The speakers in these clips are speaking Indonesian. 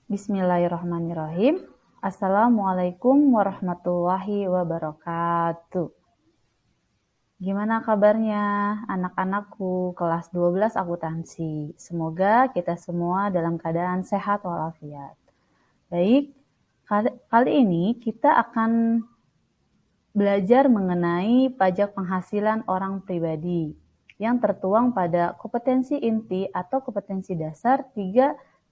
Bismillahirrahmanirrahim. Assalamualaikum warahmatullahi wabarakatuh. Gimana kabarnya anak-anakku kelas 12 akuntansi? Semoga kita semua dalam keadaan sehat walafiat. Baik, kali ini kita akan belajar mengenai pajak penghasilan orang pribadi yang tertuang pada kompetensi inti atau kompetensi dasar 3.12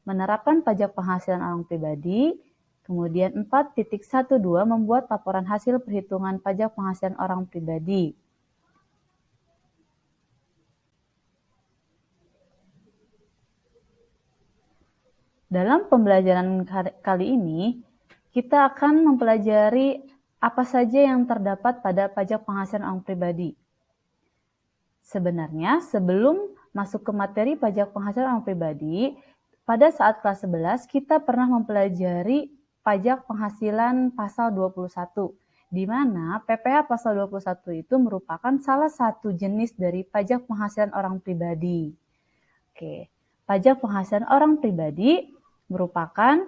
menerapkan pajak penghasilan orang pribadi, kemudian 4.12 membuat laporan hasil perhitungan pajak penghasilan orang pribadi. Dalam pembelajaran kali ini, kita akan mempelajari apa saja yang terdapat pada pajak penghasilan orang pribadi. Sebenarnya, sebelum masuk ke materi pajak penghasilan orang pribadi, pada saat kelas 11 kita pernah mempelajari pajak penghasilan pasal 21, di mana PPh pasal 21 itu merupakan salah satu jenis dari pajak penghasilan orang pribadi. Oke, pajak penghasilan orang pribadi merupakan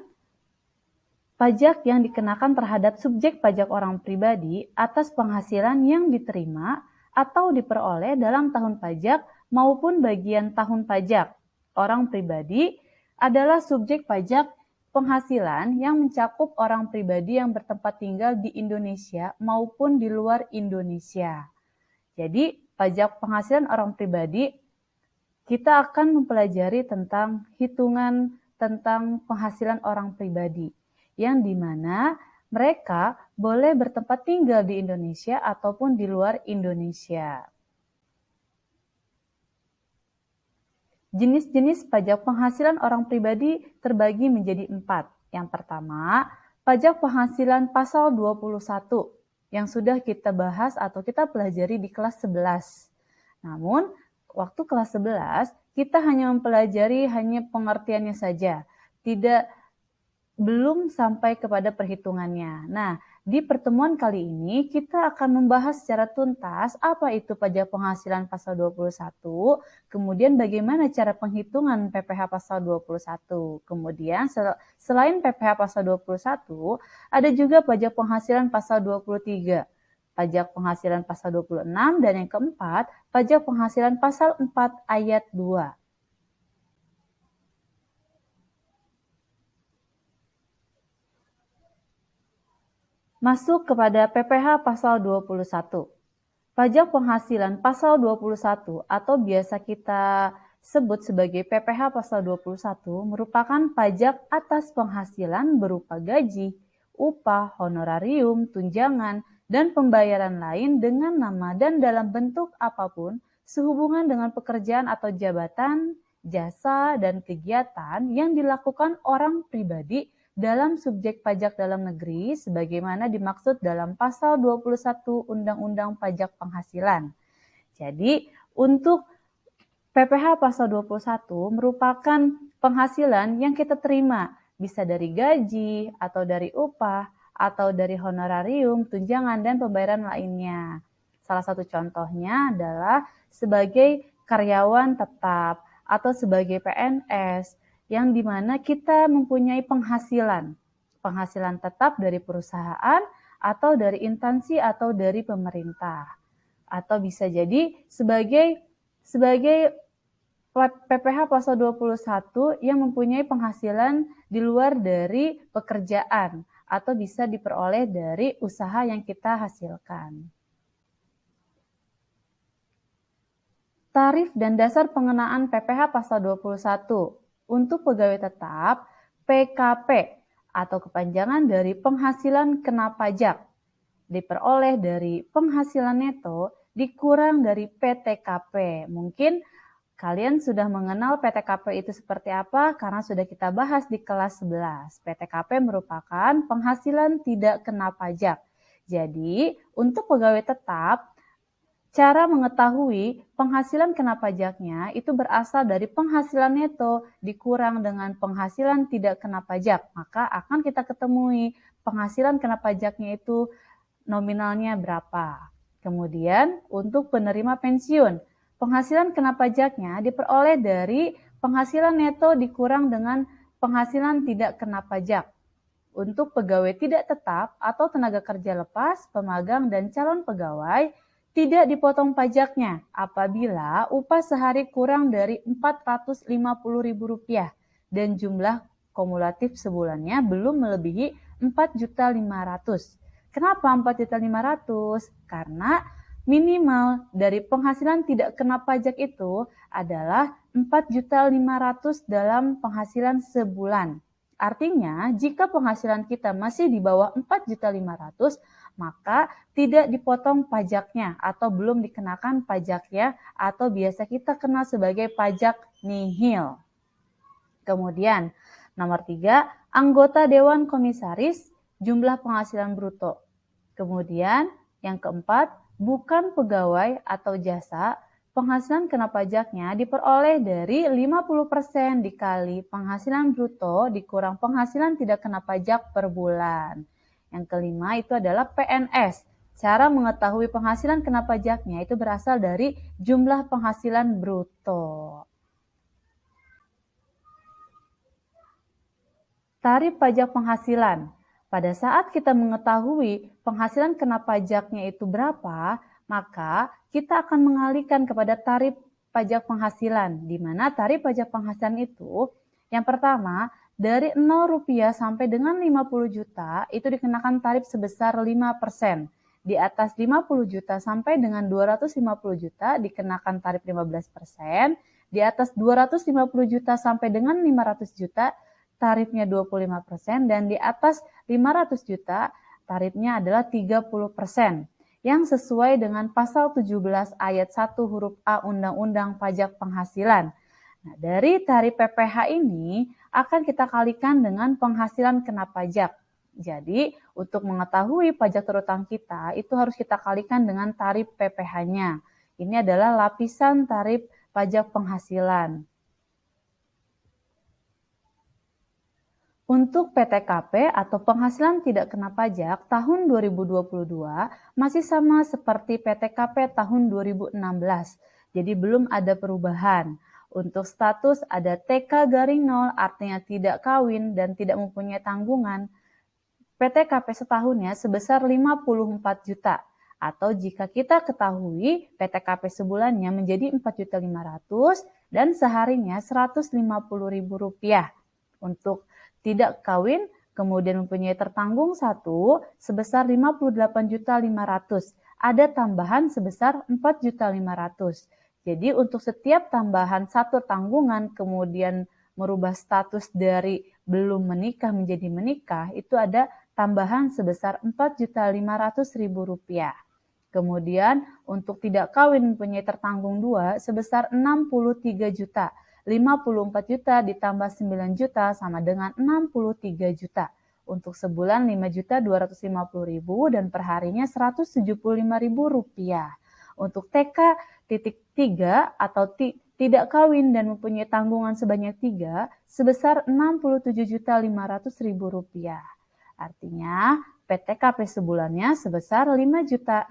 pajak yang dikenakan terhadap subjek pajak orang pribadi atas penghasilan yang diterima atau diperoleh dalam tahun pajak maupun bagian tahun pajak. Orang pribadi adalah subjek pajak penghasilan yang mencakup orang pribadi yang bertempat tinggal di Indonesia maupun di luar Indonesia. Jadi, pajak penghasilan orang pribadi, kita akan mempelajari tentang hitungan tentang penghasilan orang pribadi, yang dimana mereka boleh bertempat tinggal di Indonesia ataupun di luar Indonesia. Jenis-jenis pajak penghasilan orang pribadi terbagi menjadi 4. Yang pertama, pajak penghasilan pasal 21 yang sudah kita bahas atau kita pelajari di kelas 11. Namun, waktu kelas 11, kita hanya mempelajari pengertiannya saja, belum sampai kepada perhitungannya. Nah, di pertemuan kali ini kita akan membahas secara tuntas apa itu pajak penghasilan pasal 21, kemudian bagaimana cara penghitungan PPh pasal 21. Kemudian selain PPh pasal 21, ada juga pajak penghasilan pasal 23. Pajak penghasilan pasal 26, dan yang keempat, pajak penghasilan pasal 4 ayat 2. Masuk kepada PPh pasal 21. Pajak penghasilan pasal 21 atau biasa kita sebut sebagai PPh pasal 21 merupakan pajak atas penghasilan berupa gaji, upah, honorarium, tunjangan, dan pembayaran lain dengan nama dan dalam bentuk apapun sehubungan dengan pekerjaan atau jabatan, jasa, dan kegiatan yang dilakukan orang pribadi dalam subjek pajak dalam negeri sebagaimana dimaksud dalam pasal 21 Undang-Undang Pajak Penghasilan. Jadi, untuk PPh pasal 21 merupakan penghasilan yang kita terima, bisa dari gaji, atau dari upah, atau dari honorarium, tunjangan, dan pembayaran lainnya. Salah satu contohnya adalah sebagai karyawan tetap atau sebagai PNS, yang dimana kita mempunyai penghasilan tetap dari perusahaan atau dari instansi atau dari pemerintah. Atau bisa jadi sebagai PPh pasal 21 yang mempunyai penghasilan di luar dari pekerjaan atau bisa diperoleh dari usaha yang kita hasilkan. Tarif dan dasar pengenaan PPh pasal 21 untuk pegawai tetap PKP atau kepanjangan dari penghasilan kena pajak diperoleh dari penghasilan neto dikurang dari PTKP. Mungkin kalian sudah mengenal PTKP itu seperti apa karena sudah kita bahas di kelas 11. PTKP merupakan penghasilan tidak kena pajak. Jadi, untuk pegawai tetap, cara mengetahui penghasilan kena pajaknya itu berasal dari penghasilan neto dikurang dengan penghasilan tidak kena pajak. Maka akan kita ketemui penghasilan kena pajaknya itu nominalnya berapa. Kemudian untuk penerima pensiun, penghasilan kena pajaknya diperoleh dari penghasilan neto dikurang dengan penghasilan tidak kena pajak. Untuk pegawai tidak tetap atau tenaga kerja lepas, pemagang, dan calon pegawai, tidak dipotong pajaknya apabila upah sehari kurang dari Rp450.000 dan jumlah kumulatif sebulannya belum melebihi 4.500.000. Kenapa 4.500.000? Karena minimal dari penghasilan tidak kena pajak itu adalah 4.500.000 dalam penghasilan sebulan. Artinya, jika penghasilan kita masih di bawah 4.500.000, maka tidak dipotong pajaknya atau belum dikenakan pajaknya atau biasa kita kenal sebagai pajak nihil. Kemudian, nomor 3, anggota Dewan Komisaris, jumlah penghasilan bruto. Kemudian, yang keempat, bukan pegawai atau jasa, penghasilan kena pajaknya diperoleh dari 50% dikali penghasilan bruto dikurang penghasilan tidak kena pajak per bulan. Yang kelima itu adalah PNS. Cara mengetahui penghasilan kena pajaknya itu berasal dari jumlah penghasilan bruto. Tarif pajak penghasilan. Pada saat kita mengetahui penghasilan kena pajaknya itu berapa, maka kita akan mengalihkan kepada tarif pajak penghasilan, di mana tarif pajak penghasilan itu yang pertama dari Rp0 sampai dengan 50 juta itu dikenakan tarif sebesar 5%. Di atas 50 juta sampai dengan 250 juta dikenakan tarif 15%. Di atas 250 juta sampai dengan 500 juta tarifnya 25% dan di atas 500 juta tarifnya adalah 30% yang sesuai dengan pasal 17 ayat 1 huruf A Undang-Undang Pajak Penghasilan. Nah, dari tarif PPh ini akan kita kalikan dengan penghasilan kena pajak. Jadi, untuk mengetahui pajak terutang kita, itu harus kita kalikan dengan tarif PPh-nya. Ini adalah lapisan tarif pajak penghasilan. Untuk PTKP atau penghasilan tidak kena pajak tahun 2022 masih sama seperti PTKP tahun 2016. Jadi belum ada perubahan. Untuk status ada TK-0 artinya tidak kawin dan tidak mempunyai tanggungan. PTKP setahunnya sebesar 54 juta. Atau jika kita ketahui PTKP sebulannya menjadi 4.500.000 dan seharinya Rp150.000. Untuk tidak kawin, kemudian mempunyai tertanggung 1 sebesar 58.500.000. Ada tambahan sebesar 4.500.000. Jadi untuk setiap tambahan satu tanggungan kemudian merubah status dari belum menikah menjadi menikah, itu ada tambahan sebesar Rp4.500.000. Kemudian untuk tidak kawin mempunyai tertanggung 2 sebesar 63 juta. 54 juta ditambah 9 juta sama dengan 63 juta. Untuk sebulan 5.250.000 dan perharinya Rp175.000. Untuk TK.3 atau tidak kawin dan mempunyai tanggungan sebanyak 3 sebesar Rp67.500.000. Artinya PTKP sebulannya sebesar 5.625.000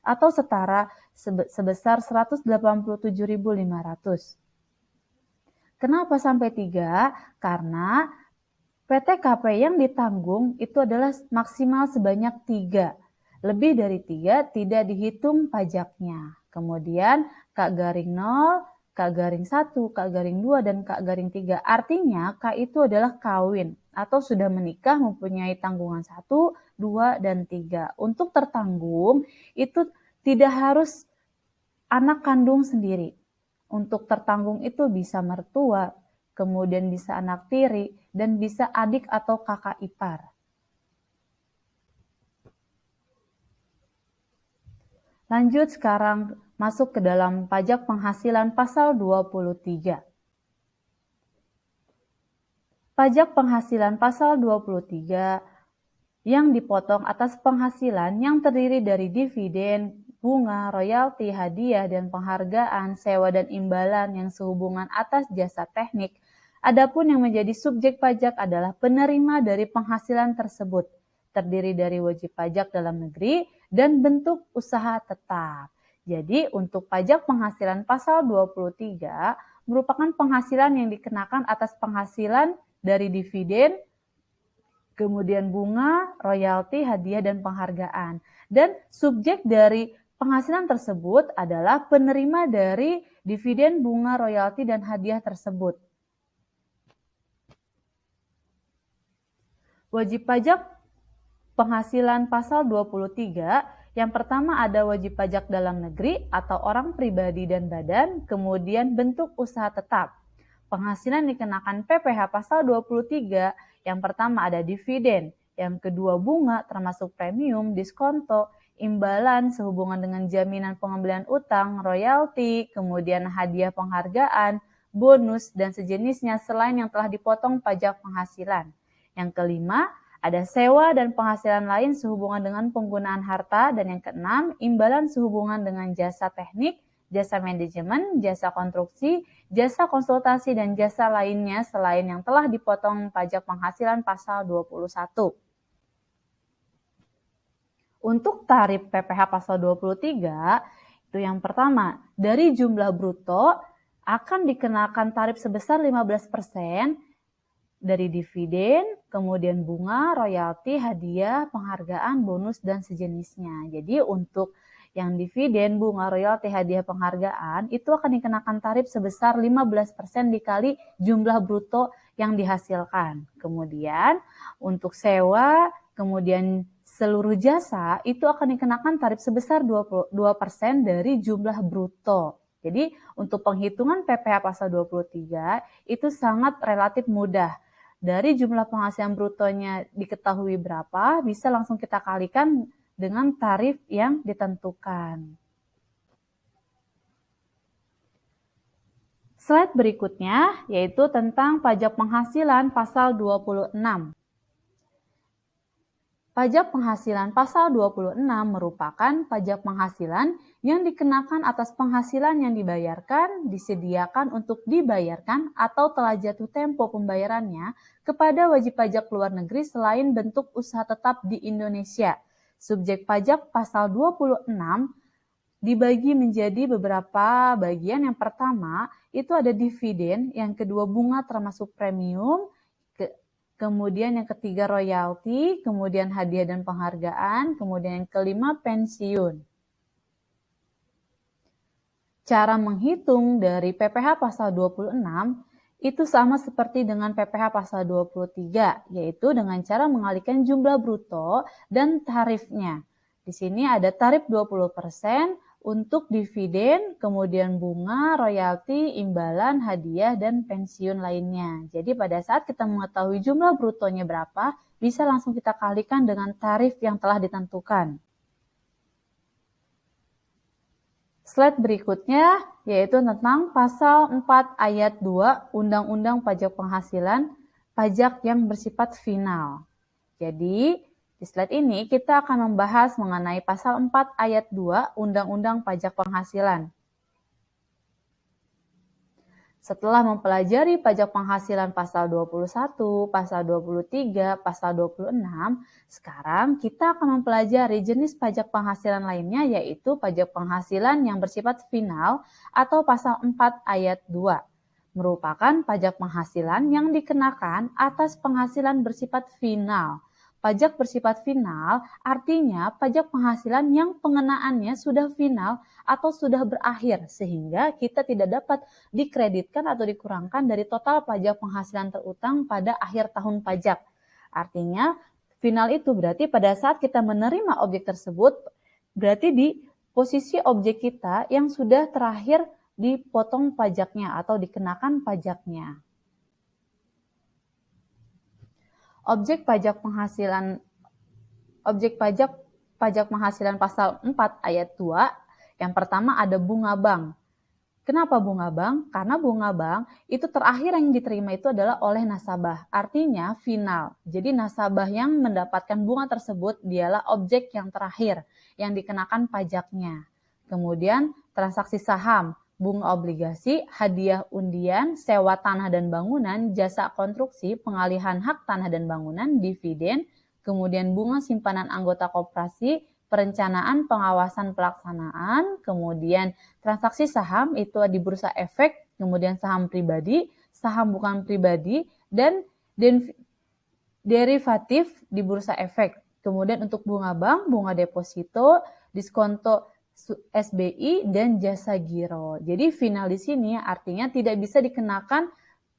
atau setara sebesar 187.500. Kenapa sampai 3? Karena PTKP yang ditanggung itu adalah maksimal sebanyak 3. Lebih dari 3 tidak dihitung pajaknya. Kemudian K-0, K-1, K-2, dan K-3. Artinya K itu adalah kawin atau sudah menikah mempunyai tanggungan 1, 2, dan 3. Untuk tertanggung itu tidak harus anak kandung sendiri. Untuk tertanggung itu bisa mertua, kemudian bisa anak tiri, dan bisa adik atau kakak ipar. Lanjut sekarang masuk ke dalam pajak penghasilan pasal 23. Pajak penghasilan pasal 23 yang dipotong atas penghasilan yang terdiri dari dividen, bunga, royalti, hadiah, dan penghargaan, sewa dan imbalan yang sehubungan atas jasa teknik. Adapun yang menjadi subjek pajak adalah penerima dari penghasilan tersebut, terdiri dari wajib pajak dalam negeri dan bentuk usaha tetap. Jadi untuk pajak penghasilan pasal 23 merupakan penghasilan yang dikenakan atas penghasilan dari dividen, kemudian bunga, royalti, hadiah, dan penghargaan. Dan subjek dari penghasilan tersebut adalah penerima dari dividen, bunga, royalti, dan hadiah tersebut. Wajib pajak penghasilan pasal 23, yang pertama ada wajib pajak dalam negeri atau orang pribadi dan badan, kemudian bentuk usaha tetap. Penghasilan dikenakan PPh pasal 23, yang pertama ada dividen, yang kedua bunga termasuk premium, diskonto, imbalan sehubungan dengan jaminan pengambilan utang, royalti, kemudian hadiah penghargaan, bonus, dan sejenisnya selain yang telah dipotong pajak penghasilan. Yang kelima, ada sewa dan penghasilan lain sehubungan dengan penggunaan harta, dan yang keenam, imbalan sehubungan dengan jasa teknik, jasa manajemen, jasa konstruksi, jasa konsultasi, dan jasa lainnya selain yang telah dipotong pajak penghasilan pasal 21. Untuk tarif PPh pasal 23, itu yang pertama, dari jumlah bruto akan dikenakan tarif sebesar 15% dari dividen, kemudian bunga, royalti, hadiah, penghargaan, bonus, dan sejenisnya. Jadi untuk yang dividen, bunga, royalti, hadiah, penghargaan itu akan dikenakan tarif sebesar 15% dikali jumlah bruto yang dihasilkan. Kemudian untuk sewa, kemudian seluruh jasa itu akan dikenakan tarif sebesar 22% dari jumlah bruto. Jadi untuk penghitungan PPh pasal 23 itu sangat relatif mudah. Dari jumlah penghasilan brutonya diketahui berapa, bisa langsung kita kalikan dengan tarif yang ditentukan. Slide berikutnya yaitu tentang pajak penghasilan pasal 26. Pajak penghasilan pasal 26 merupakan pajak penghasilan yang dikenakan atas penghasilan yang dibayarkan, disediakan untuk dibayarkan, atau telah jatuh tempo pembayarannya kepada wajib pajak luar negeri selain bentuk usaha tetap di Indonesia. Subjek pajak pasal 26 dibagi menjadi beberapa bagian. Yang pertama itu ada dividen, yang kedua bunga termasuk premium, kemudian yang ketiga royalti, kemudian hadiah dan penghargaan, kemudian yang kelima pensiun. Cara menghitung dari PPh pasal 26 itu sama seperti dengan PPh pasal 23, yaitu dengan cara mengalihkan jumlah bruto dan tarifnya. Di sini ada tarif 20% untuk dividen, kemudian bunga, royalti, imbalan, hadiah, dan pensiun lainnya. Jadi pada saat kita mengetahui jumlah brutonya berapa, bisa langsung kita kalikan dengan tarif yang telah ditentukan. Slide berikutnya yaitu tentang pasal 4 ayat 2 Undang-Undang Pajak Penghasilan, pajak yang bersifat final. Jadi di slide ini kita akan membahas mengenai pasal 4 ayat 2 Undang-Undang Pajak Penghasilan. Setelah mempelajari pajak penghasilan pasal 21, pasal 23, pasal 26, sekarang kita akan mempelajari jenis pajak penghasilan lainnya, yaitu pajak penghasilan yang bersifat final atau pasal 4 ayat 2. Merupakan pajak penghasilan yang dikenakan atas penghasilan bersifat final. Pajak bersifat final artinya pajak penghasilan yang pengenaannya sudah final atau sudah berakhir sehingga kita tidak dapat dikreditkan atau dikurangkan dari total pajak penghasilan terutang pada akhir tahun pajak. Artinya final itu berarti pada saat kita menerima objek tersebut berarti di posisi objek kita yang sudah terakhir dipotong pajaknya atau dikenakan pajaknya. Objek pajak penghasilan pasal 4 ayat 2, yang pertama ada bunga bank. Kenapa bunga bank? Karena bunga bank itu terakhir yang diterima itu adalah oleh nasabah, artinya final. Jadi nasabah yang mendapatkan bunga tersebut dialah objek yang terakhir yang dikenakan pajaknya. Kemudian transaksi saham, bunga obligasi, hadiah undian, sewa tanah dan bangunan, jasa konstruksi, pengalihan hak tanah dan bangunan, dividen, kemudian bunga simpanan anggota koperasi, perencanaan, pengawasan, pelaksanaan, kemudian transaksi saham itu di bursa efek, kemudian saham pribadi, saham bukan pribadi, dan derivatif di bursa efek. Kemudian untuk bunga bank, bunga deposito, diskonto SBI, dan jasa giro. Jadi final di sini artinya tidak bisa dikenakan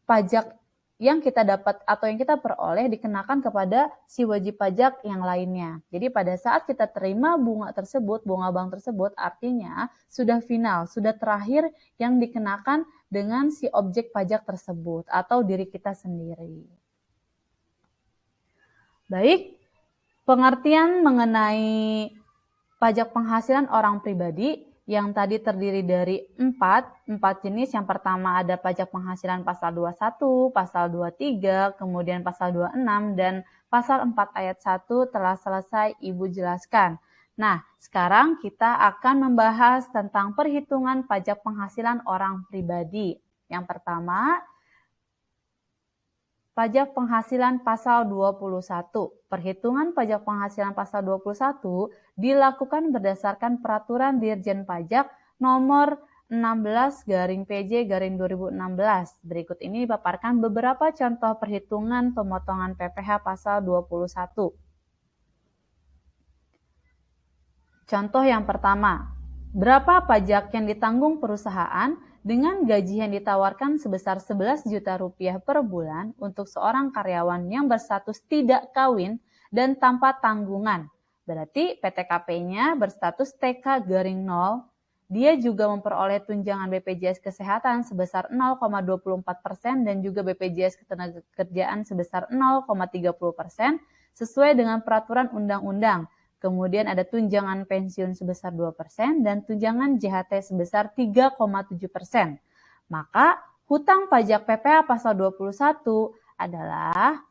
pajak yang kita dapat atau yang kita peroleh dikenakan kepada si wajib pajak yang lainnya. Jadi pada saat kita terima bunga tersebut, bunga bank tersebut, artinya sudah final, sudah terakhir yang dikenakan dengan si objek pajak tersebut atau diri kita sendiri. Baik, pengertian mengenai pajak penghasilan orang pribadi yang tadi terdiri dari 4 jenis. Yang pertama ada pajak penghasilan pasal 21, pasal 23, kemudian pasal 26, dan pasal 4 ayat 1 telah selesai Ibu jelaskan. Nah, sekarang kita akan membahas tentang perhitungan pajak penghasilan orang pribadi. Yang pertama, pajak penghasilan pasal 21. Perhitungan pajak penghasilan pasal 21 dilakukan berdasarkan peraturan Dirjen Pajak nomor 16/PJ/2016. Berikut ini dipaparkan beberapa contoh perhitungan pemotongan PPh pasal 21. Contoh yang pertama, berapa pajak yang ditanggung perusahaan dengan gaji yang ditawarkan sebesar 11 juta rupiah per bulan untuk seorang karyawan yang berstatus tidak kawin dan tanpa tanggungan. Berarti PTKP-nya berstatus TK-0. Dia juga memperoleh tunjangan BPJS Kesehatan sebesar 0,24% dan juga BPJS Ketenagakerjaan sebesar 0,30% sesuai dengan peraturan undang-undang. Kemudian ada tunjangan pensiun sebesar 2% dan tunjangan JHT sebesar 3,7%. Maka hutang pajak PPh pasal 21 adalah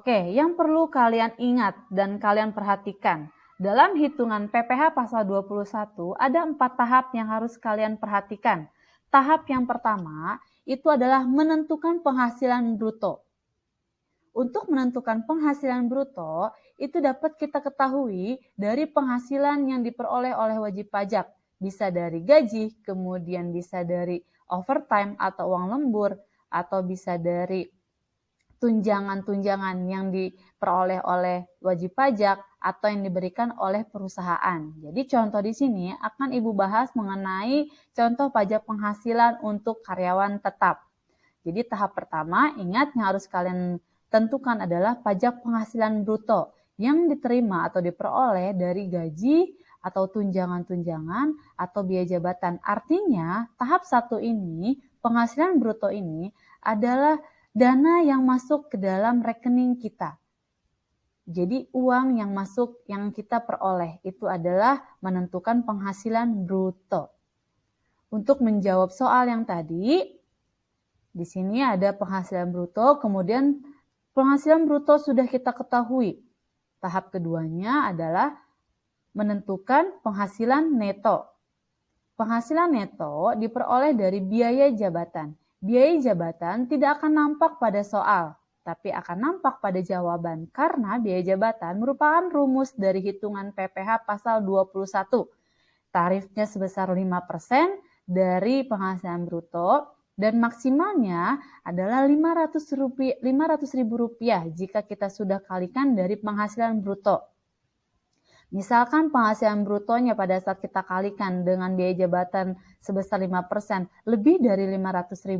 yang perlu kalian ingat dan kalian perhatikan. Dalam hitungan PPh pasal 21 ada 4 tahap yang harus kalian perhatikan. Tahap yang pertama itu adalah menentukan penghasilan bruto. Untuk menentukan penghasilan bruto, itu dapat kita ketahui dari penghasilan yang diperoleh oleh wajib pajak. Bisa dari gaji, kemudian bisa dari overtime atau uang lembur, atau bisa dari tunjangan-tunjangan yang diperoleh oleh wajib pajak atau yang diberikan oleh perusahaan. Jadi contoh di sini akan Ibu bahas mengenai contoh pajak penghasilan untuk karyawan tetap. Jadi tahap pertama, ingat yang harus kalian tentukan adalah pajak penghasilan bruto yang diterima atau diperoleh dari gaji atau tunjangan-tunjangan atau biaya jabatan. Artinya tahap 1 ini, penghasilan bruto ini adalah dana yang masuk ke dalam rekening kita. Jadi uang yang masuk yang kita peroleh itu adalah menentukan penghasilan bruto. Untuk menjawab soal yang tadi, di sini ada penghasilan bruto, kemudian penghasilan bruto sudah kita ketahui. Tahap keduanya adalah menentukan penghasilan neto. Penghasilan neto diperoleh dari biaya jabatan. Biaya jabatan tidak akan nampak pada soal, tapi akan nampak pada jawaban karena biaya jabatan merupakan rumus dari hitungan PPh pasal 21. Tarifnya sebesar 5% dari penghasilan bruto dan maksimalnya adalah Rp500.000 jika kita sudah kalikan dari penghasilan bruto. Misalkan penghasilan brutonya pada saat kita kalikan dengan biaya jabatan sebesar 5% lebih dari Rp500.000,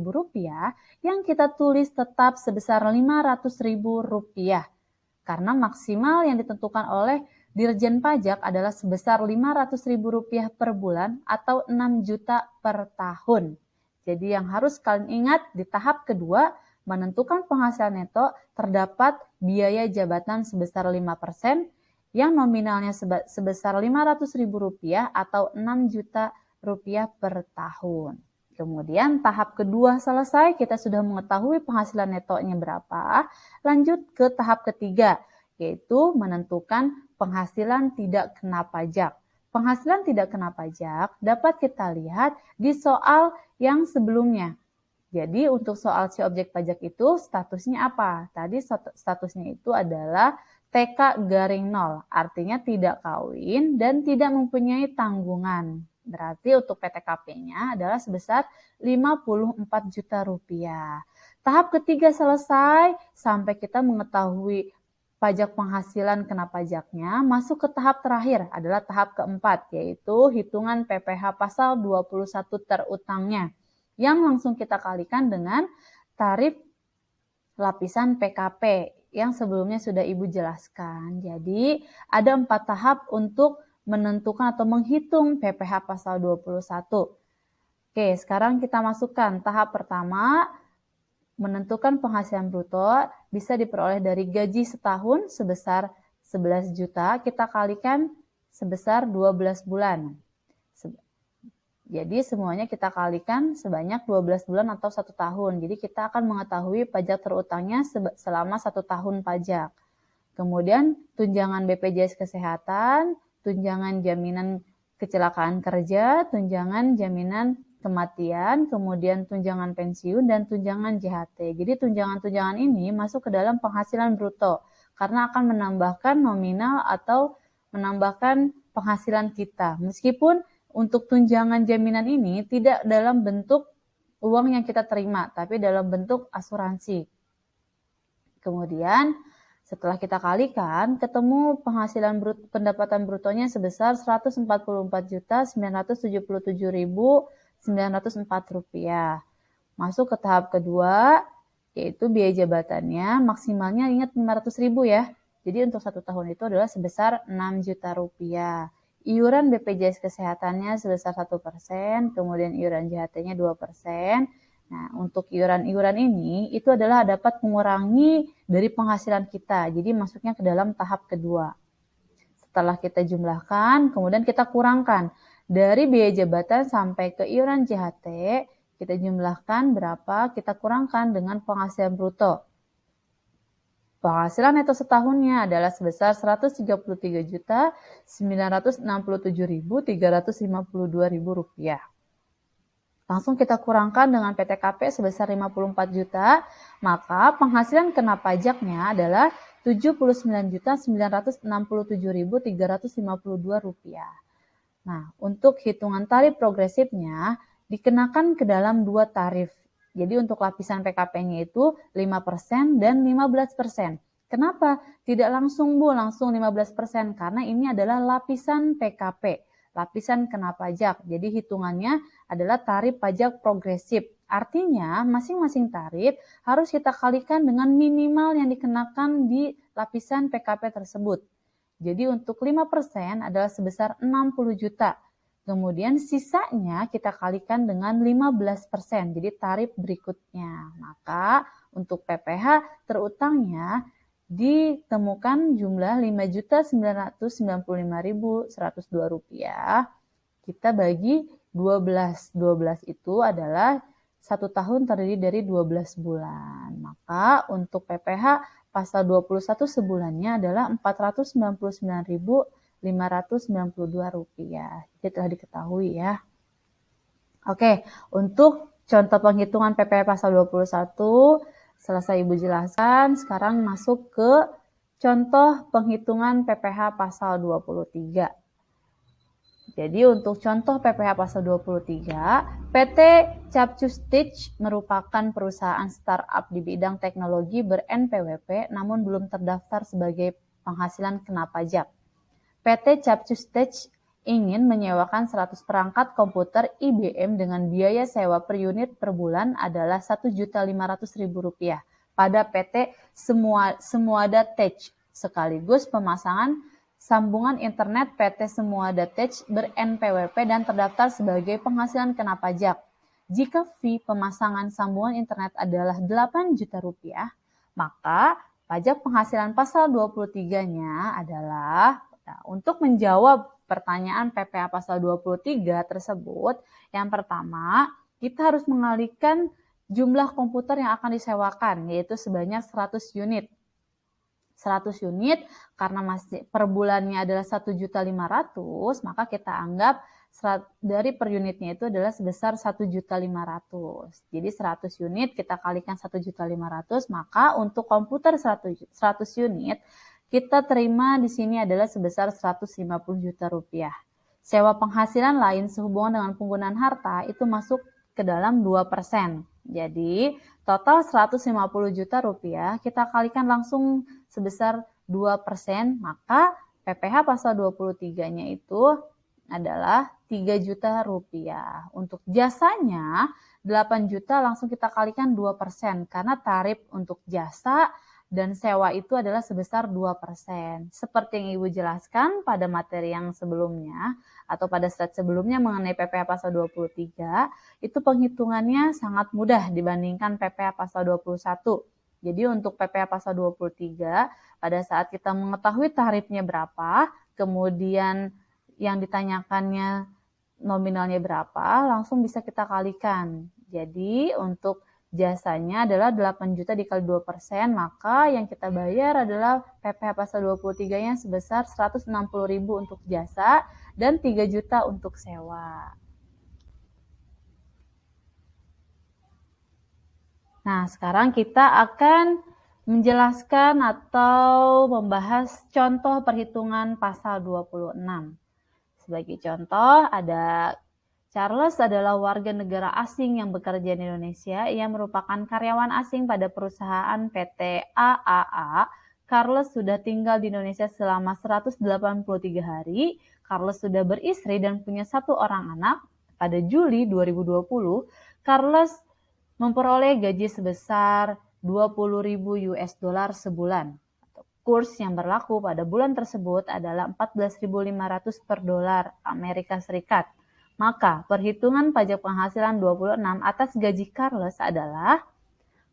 yang kita tulis tetap sebesar Rp500.000 karena maksimal yang ditentukan oleh Dirjen Pajak adalah sebesar Rp500.000 per bulan atau 6 juta per tahun. Jadi yang harus kalian ingat di tahap kedua, menentukan penghasilan neto terdapat biaya jabatan sebesar 5% yang nominalnya sebesar Rp500.000 atau 6 juta rupiah per tahun. Kemudian tahap kedua selesai, kita sudah mengetahui penghasilan netonya berapa. Lanjut ke tahap ketiga, yaitu menentukan penghasilan tidak kena pajak. Penghasilan tidak kena pajak dapat kita lihat di soal yang sebelumnya. Jadi untuk soal si objek pajak itu statusnya apa? Tadi statusnya itu adalah TK garing 0, artinya tidak kawin dan tidak mempunyai tanggungan. Berarti untuk PTKP-nya adalah sebesar 54 juta rupiah. Tahap ketiga selesai, sampai kita mengetahui pajak penghasilan kena pajaknya, masuk ke tahap terakhir adalah tahap keempat, yaitu hitungan PPh pasal 21 terutangnya, yang langsung kita kalikan dengan tarif lapisan PKP yang sebelumnya sudah Ibu jelaskan. Jadi ada 4 tahap untuk menentukan atau menghitung PPh pasal 21. Oke, sekarang kita masukkan tahap pertama, menentukan penghasilan bruto bisa diperoleh dari gaji setahun sebesar 11 juta, kita kalikan sebesar 12 bulan. Jadi semuanya kita kalikan sebanyak 12 bulan atau 1 tahun. Jadi kita akan mengetahui pajak terutangnya selama 1 tahun pajak. Kemudian tunjangan BPJS Kesehatan, tunjangan jaminan kecelakaan kerja, tunjangan jaminan kematian, kemudian tunjangan pensiun, dan tunjangan JHT. Jadi tunjangan-tunjangan ini masuk ke dalam penghasilan bruto karena akan menambahkan nominal atau menambahkan penghasilan kita. Meskipun untuk tunjangan jaminan ini tidak dalam bentuk uang yang kita terima, tapi dalam bentuk asuransi. Kemudian setelah kita kalikan, ketemu penghasilan pendapatan brutonya sebesar Rp144.977.904. Masuk ke tahap kedua, yaitu biaya jabatannya maksimalnya ingat 500.000 ya. Jadi untuk 1 tahun itu adalah sebesar 6 juta rupiah. Iuran BPJS Kesehatannya sebesar 1%, kemudian iuran JHT-nya 2%. Nah, untuk iuran-iuran ini itu adalah dapat mengurangi dari penghasilan kita. Jadi masuknya ke dalam tahap kedua. Setelah kita jumlahkan, kemudian kita kurangkan. Dari biaya jabatan sampai ke iuran JHT, kita jumlahkan berapa, kita kurangkan dengan penghasilan bruto. Penghasilan neto setahunnya adalah sebesar Rp133.967.352.000. Langsung kita kurangkan dengan PTKP sebesar 54 juta, maka penghasilan kena pajaknya adalah Rp79.967.352. Nah, untuk hitungan tarif progresifnya dikenakan ke dalam 2 tarif. Jadi untuk lapisan PKP-nya itu 5% dan 15%. Kenapa? Tidak langsung Bu, langsung 15%, karena ini adalah lapisan PKP. Lapisan kena pajak. Jadi hitungannya adalah tarif pajak progresif. Artinya masing-masing tarif harus kita kalikan dengan minimal yang dikenakan di lapisan PKP tersebut. Jadi untuk 5% adalah sebesar 60 juta. Kemudian sisanya kita kalikan dengan 15%. Jadi tarif berikutnya. Maka untuk PPh terutangnya ditemukan jumlah Rp5.995.102. Kita bagi 12. 12 itu adalah 1 tahun terdiri dari 12 bulan. Maka untuk PPh pasal 21 sebulannya adalah Rp499.592. Jadi telah diketahui ya. Oke, untuk contoh penghitungan PPh pasal 21 selesai Ibu jelaskan, sekarang masuk ke contoh penghitungan PPh pasal 23. Jadi untuk contoh PPh pasal 23, PT Capcustitch merupakan perusahaan startup di bidang teknologi ber-NPWP namun belum terdaftar sebagai penghasilan kena pajak. PT Capcustitch ingin menyewakan 100 perangkat komputer IBM dengan biaya sewa per unit per bulan adalah Rp1.500.000 pada PT Semuada Tech sekaligus pemasangan sambungan internet PT Semuada Tech ber-NPWP dan terdaftar sebagai penghasilan kena pajak. Jika fee pemasangan sambungan internet adalah Rp8 juta, maka pajak penghasilan pasal 23-nya adalah, untuk menjawab pertanyaan PPh pasal 23 tersebut, yang pertama, kita harus mengalihkan jumlah komputer yang akan disewakan, yaitu sebanyak 100 unit. 100 unit, karena masih per bulannya adalah Rp1.500.000, maka kita anggap dari per unitnya itu adalah sebesar Rp1.500.000. Jadi 100 unit kita kalikan Rp1.500.000, maka untuk komputer 100 unit, kita terima di sini adalah sebesar 150 juta rupiah. Sewa penghasilan lain sehubungan dengan penggunaan harta itu masuk ke dalam 2%. Jadi, total 150 juta rupiah kita kalikan langsung sebesar 2%, maka PPh pasal 23-nya itu adalah 3 juta rupiah. Untuk jasanya 8 juta langsung kita kalikan 2% karena tarif untuk jasa dan sewa itu adalah sebesar 2%. Seperti yang Ibu jelaskan pada materi yang sebelumnya atau pada slide sebelumnya mengenai PPh pasal 23, itu penghitungannya sangat mudah dibandingkan PPh pasal 21. Jadi untuk PPh pasal 23, pada saat kita mengetahui tarifnya berapa, kemudian yang ditanyakannya nominalnya berapa, langsung bisa kita kalikan. Jadi untuk jasanya adalah 8 juta dikali 2%, maka yang kita bayar adalah PPh pasal 23-nya sebesar 160.000 untuk jasa dan 3 juta untuk sewa. Nah, sekarang kita akan menjelaskan atau membahas contoh perhitungan pasal 26. Sebagai contoh, ada Charles adalah warga negara asing yang bekerja di Indonesia. Ia merupakan karyawan asing pada perusahaan PT AAA. Carlos sudah tinggal di Indonesia selama 183 hari. Carlos sudah beristri dan punya 1 orang anak. Pada Juli 2020, Carlos memperoleh gaji sebesar 20.000 US dollar sebulan. Kurs yang berlaku pada bulan tersebut adalah 14.500 per dolar Amerika Serikat. Maka perhitungan pajak penghasilan 26 atas gaji Carlos adalah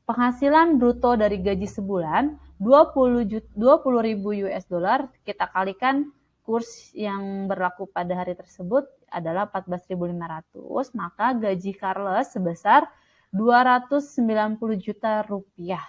penghasilan bruto dari gaji sebulan 20.000 US dollar, kita kalikan kurs yang berlaku pada hari tersebut adalah 14.500, maka gaji Carlos sebesar 290 juta rupiah.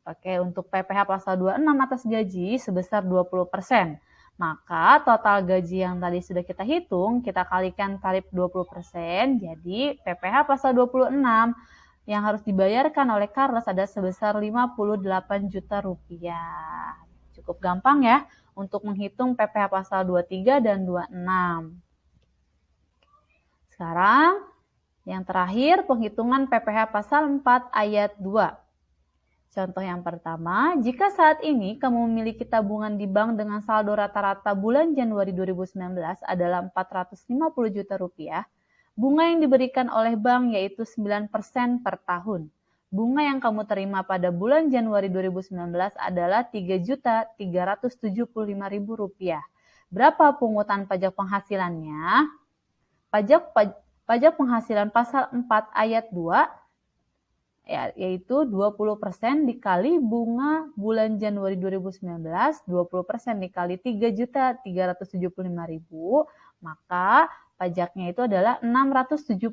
Oke, untuk PPh pasal 26 atas gaji sebesar 20%. Maka total gaji yang tadi sudah kita hitung, kita kalikan tarif 20%, jadi PPh pasal 26 yang harus dibayarkan oleh Carlos ada sebesar 58 juta rupiah. Cukup gampang ya untuk menghitung PPh pasal 23 dan 26. Sekarang yang terakhir penghitungan PPh pasal 4 ayat 2. Contoh yang pertama, jika saat ini kamu memiliki tabungan di bank dengan saldo rata-rata bulan Januari 2019 adalah 450 juta rupiah, bunga yang diberikan oleh bank yaitu 9% per tahun. Bunga yang kamu terima pada bulan Januari 2019 adalah 3.375.000 rupiah. Berapa pungutan pajak penghasilannya? Pajak penghasilan pasal 4 ayat 2 yaitu 20% dikali bunga bulan Januari 2019, 20% dikali 3.375.000, maka pajaknya itu adalah 675.000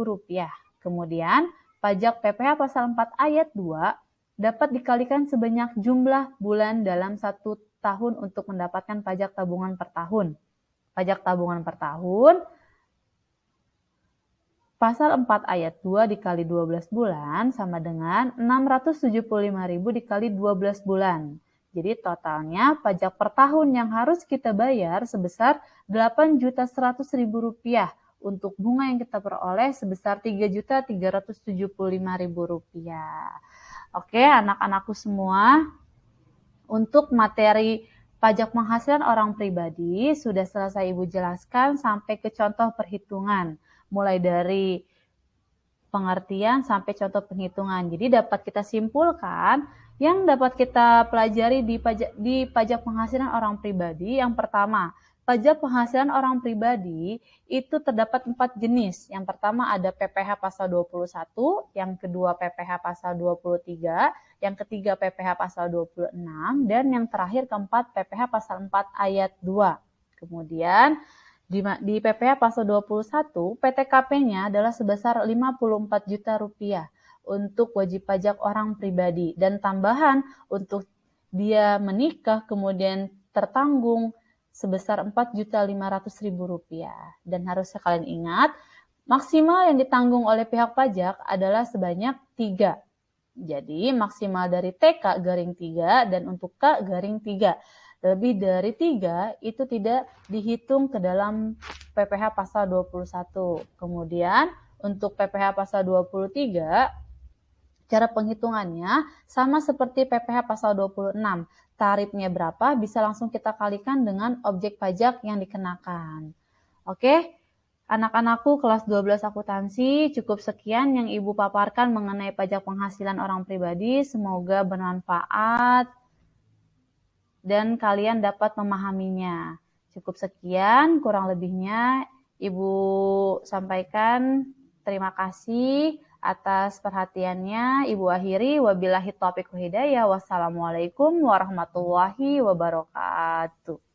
rupiah. Kemudian pajak PPh pasal 4 ayat 2 dapat dikalikan sebanyak jumlah bulan dalam 1 tahun untuk mendapatkan pajak tabungan per tahun. Pajak tabungan per tahun pasal 4 ayat 2 dikali 12 bulan sama dengan 675.000 dikali 12 bulan. Jadi totalnya pajak per tahun yang harus kita bayar sebesar 8.100.000 rupiah. Untuk bunga yang kita peroleh sebesar 3.375.000 rupiah. Oke, anak-anakku semua, untuk materi pajak penghasilan orang pribadi sudah selesai Ibu jelaskan sampai ke contoh perhitungan. Mulai dari pengertian sampai contoh penghitungan. Jadi dapat kita simpulkan yang dapat kita pelajari di pajak penghasilan orang pribadi. Yang pertama, pajak penghasilan orang pribadi itu terdapat 4 jenis. Yang pertama ada PPh pasal 21, yang kedua PPh pasal 23, yang ketiga PPh pasal 26, dan yang terakhir keempat PPh pasal 4 ayat 2. Kemudian di PPh pasal 21, PTKP-nya adalah sebesar 54 juta rupiah untuk wajib pajak orang pribadi. Dan tambahan untuk dia menikah kemudian tertanggung sebesar 4.500.000 rupiah. Dan harus kalian ingat, maksimal yang ditanggung oleh pihak pajak adalah sebanyak 3. Jadi maksimal dari TK garing 3 dan untuk K garing 3. Lebih dari 3 itu tidak dihitung ke dalam PPh pasal 21. Kemudian untuk PPh pasal 23, cara penghitungannya sama seperti PPh pasal 26. Tarifnya berapa bisa langsung kita kalikan dengan objek pajak yang dikenakan. Oke, anak-anakku kelas 12 akuntansi, cukup sekian yang Ibu paparkan mengenai pajak penghasilan orang pribadi. Semoga bermanfaat dan kalian dapat memahaminya. Cukup sekian, kurang lebihnya Ibu sampaikan. Terima kasih atas perhatiannya. Ibu akhiri, wabillahi taufiq wal hidayah. Wassalamualaikum warahmatullahi wabarakatuh.